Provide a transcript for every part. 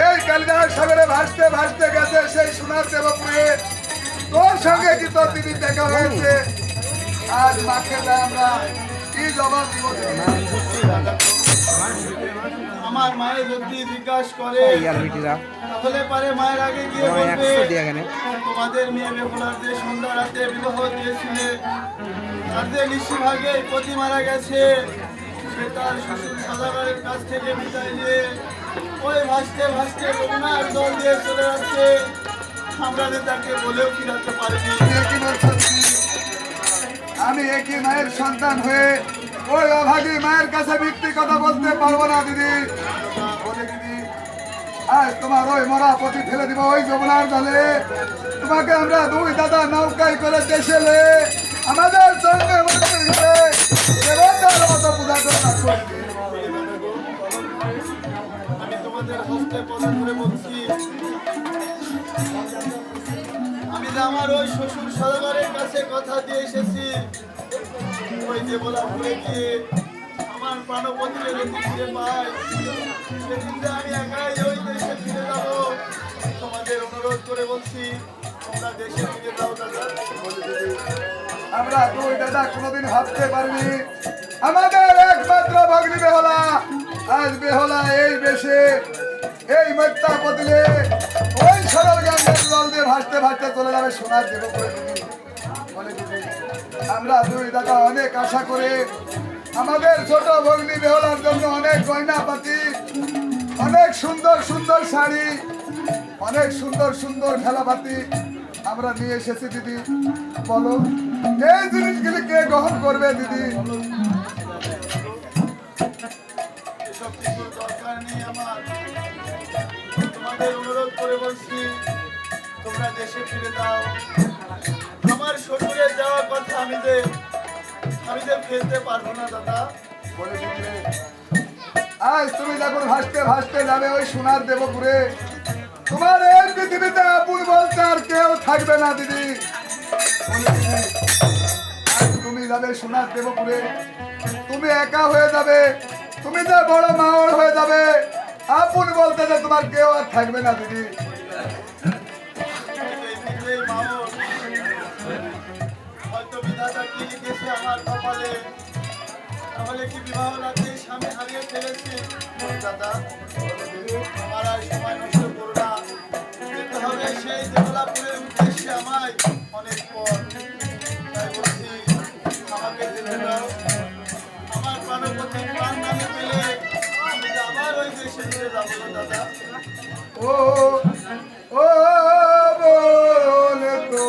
এই কালিদাস সাগরে ভাসতে ভাসতে গেছে সেই সোনার দেবপুরে। তোর সঙ্গে কি তোর দিদি দেখা হয়েছে? আজ মাকে আমরা কি জবাব দিব? আমার মায়ের যদি জিজ্ঞাসা করে তাহলে পারে মায়ের আগে গিয়ে বলবে তোমাদের মেয়ে বেহুলার যে সন্ধ্যা রাতে বিবাহ দিয়েছিলে তার যে নিশিভাগে পতি মারা গেছে, সে তার শ্বশুর সদাগরের কাছ থেকে বিদায় নিয়ে ওই ভাসতে ভাসতে যমুনার জল দিয়ে চলে যাচ্ছে। আমরা যে তাকে বলেও ফিরাতে পারিনি। আমি একই মায়ের সন্তান হয়ে ওই অভাগী মায়ের কাছে মিথ্যে কথা বলতে পারবো না দিদি। বলে দিদি, আজ তোমার ওই মরা পতি ফেলে দিব ওই যমুনার জলে। তোমাকে আমরা দুই দাদা নৌকায় করে দেশে আমাদের সঙ্গে মতো পূজা করে রাখবো। আমি তোমাদের হস্তে পদা করে বলছি, আমি যে আমার ওই শ্বশুর সদাগরের কাছে কথা দিয়ে এসেছি, ওই যে বলা ভুলে গিয়ে আমার প্রাণপতিকে যদি ফিরে পাই সেদিন আমি একাই ওই দেশে ফিরে যাবো। তোমাদের অনুরোধ করে বলছি তোমরা দেশে ফিরে যাও দাদা। আমরা দুই দাদা কোনোদিন ভাবতে পারিনি আমাদের একমাত্র ভগ্নী বেহলা আজ বেহলা এই বেশে এই মিথ্যা বদলে ওই সরল গঙ্গার জল দিয়ে ভাসতে ভাসতে চলে যাবে সোনার দেব করে দিদি। বলে দিদি, আমরা দুই দাদা অনেক আশা করে আমাদের ছোট ভগ্নী বেহলার জন্য অনেক গয়নাপাতি, অনেক সুন্দর সুন্দর শাড়ি, অনেক সুন্দর সুন্দর খেলাপাতি আমরা নিয়ে এসেছি দিদি। বলো এই জিনিসগুলি কে গ্রহণ করবে দিদি? এসব কিছুর দরকার নেই আমার। তোমাদের অনুরোধ করে বলছি তোমরা দেশে ফিরে যাও। আমার শ্বশুরের যাওয়ার কথা আমি যে ফেলতে পারবো না দাদা। বলে দিদি, আজ তুমি যখন ভাসতে ভাসতে যাবে ওই সোনার দেবপুরে, তোমার এই পৃথিবীতে আপন বলতে আর কেউ থাকবে না দিদি। বলে দিদি, আজ তুমি যাবে সোনার দেবপুরে, তুমি একা হয়ে যাবে, তুমি যে বড় মাওড় হয়ে যাবে, আপন বলতে যে তোমার কেউ আর থাকবে না দিদি। এই মাও হয়তো বিধাতা কি লিখেছে আমার কপালে, তাহলে কি বিবাহ রাতে স্বামী হারিয়ে ফেলেছি দাদা। আমার আর সময় নষ্ট করো না, যেতে হবে সেই দেবলাপুরের উদ্দেশ্যে আমায় অনেক পর। তাই বলছি আমাকে যেতে দাও। আমার প্রাণপতি প্রাণ নামে পেলে আমি যে আবার ওই দেশে ফিরে যাবো দাদা। ও ও বলে তো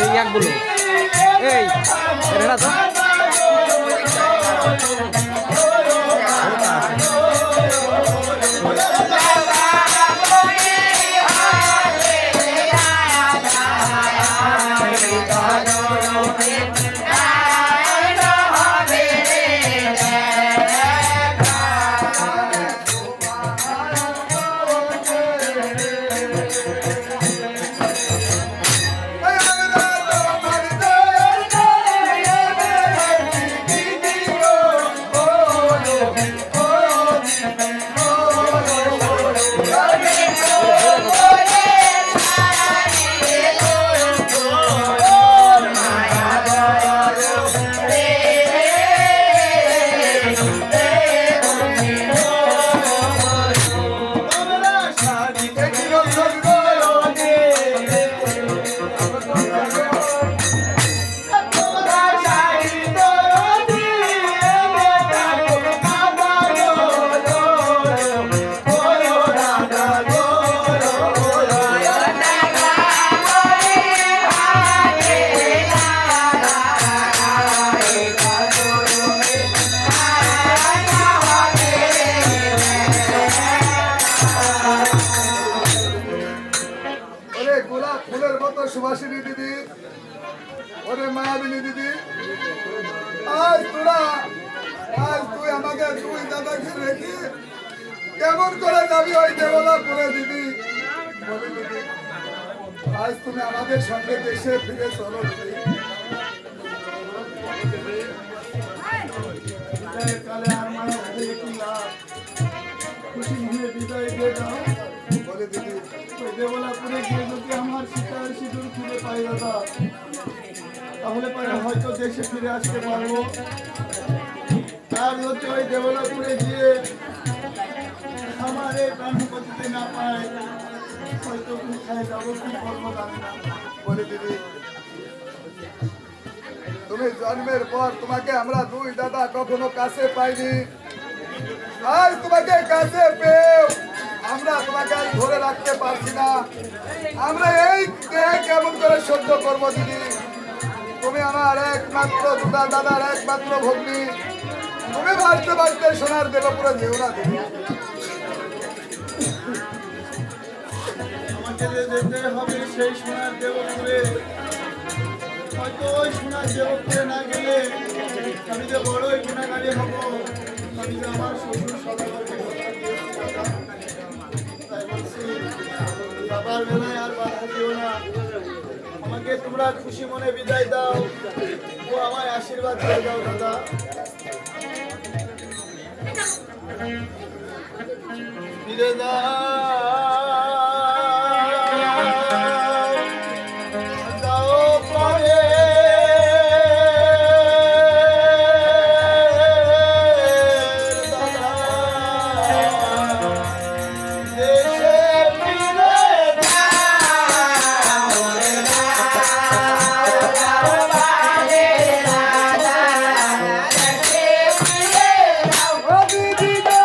এই একগুলো এই এটা তো ওরে গোলাপ ফুলের মতো সুবাসিনী দিদি, ওরে মায়াবিনী দিদি, আজ তুই আমাকে দুই দাদাকে রেখে কেমন করে যাবি ওই দেবলাপুরে দিদি? বলি দিদি, আজ তুমি আমাদের সঙ্গে দেশে ফিরে চলো দিদি। বিদায়ের কালে আর মায়া হয়ে কি লাভ? খুশি মনে বিদায় দিয়ে দাও। বলি দিদি, ওই দেবলাপুরে গিয়ে যদি আমার সীতার সিঁদুর ফিরে পাই দাদা, তাহলে পরে হয়তো দেশে ফিরে আসতে পারবো। আর যদি ওই দেবলাপুরে গিয়ে আমার এই প্রাণপতিতে না পাই, হয়তো কোথায় যাবো, কি করবো জানি না। বলি দিদি, তুমি জন্মের পর তোমাকে আমরা দুই দাদা কখনো কাছে পাইনি, আজ তোমাকে কাছে পেয়েও আমরা তোমাকে আর ধরে রাখতে পারছি না। আমরা এই দেহে কেমন করে সহ্য করবো দিদি? তুমি আমার একমাত্র দুটা দাদার একমাত্র ভগ্নী, তুমি বাঁচতে বাঁচতে সোনার দেবপুরে যেও না দিদি। আমাকে যে যেতে হবে সেই সোনার দেবপুরে, হয়তো ওই সোনার দেবপুরে না গেলে আমি যে বড়ই গুণাগারী হব। আমি যে আমার শ্বশুর সদাগরকে কথা দিয়েছি দাদা, তাই বলছি বাবার বেলায় আর বাধা দিও না। আমাকে তোমরা খুশি মনে বিদায় দাও ও আমায় আশীর্বাদ করে দাও দাদা। ফিরে দাও পরে দাদা, দেশে ফিরে ও দিদি গো,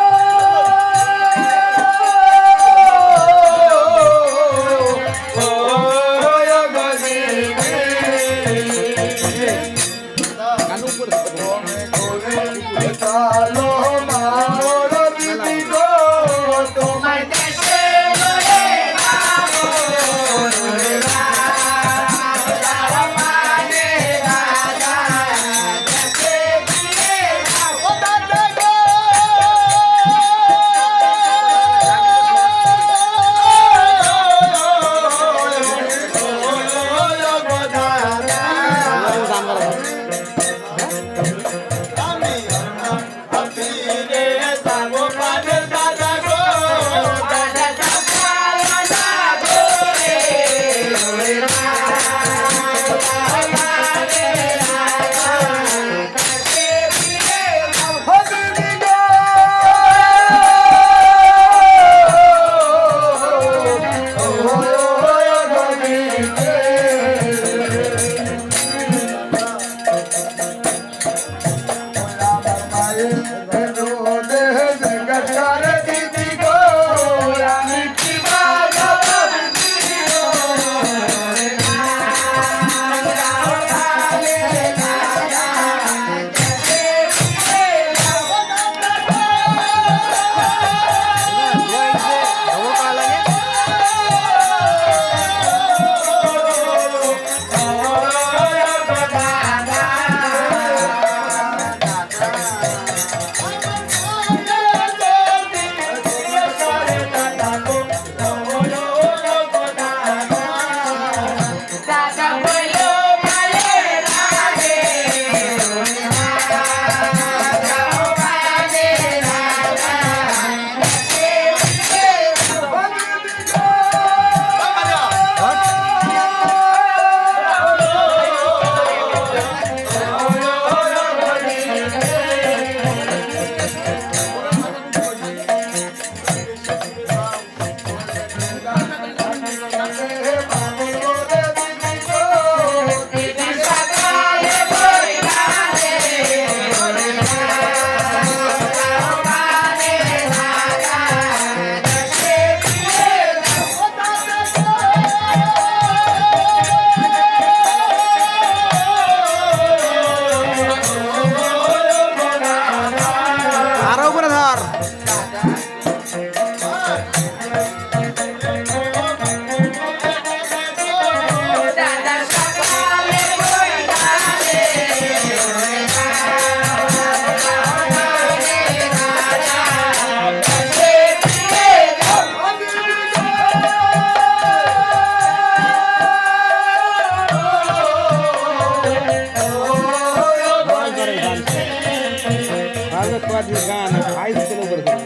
গান হাই স্কুলে করে দেবো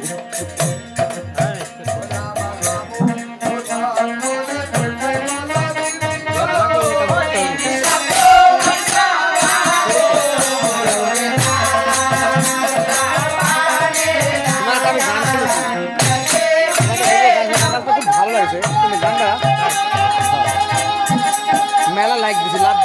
ভালো লাগছে কিন্তু গানটা মেলা লাইক দিছি লাভ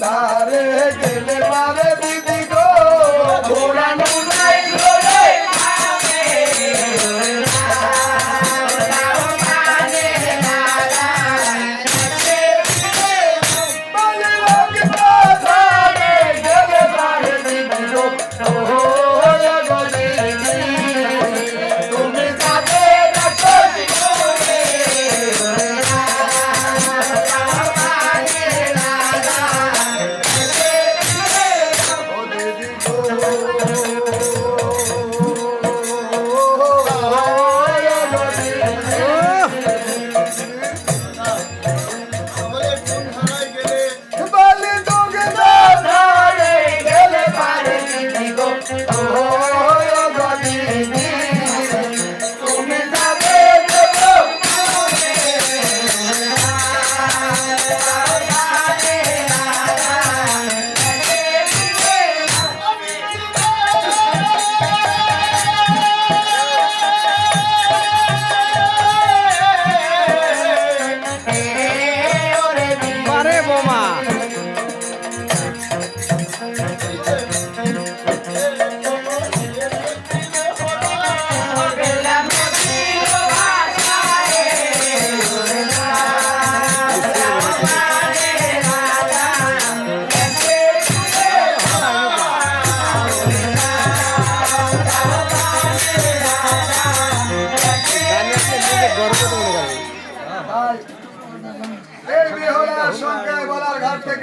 তারে গেলে পারে দিদি গো ঘোরানো নাই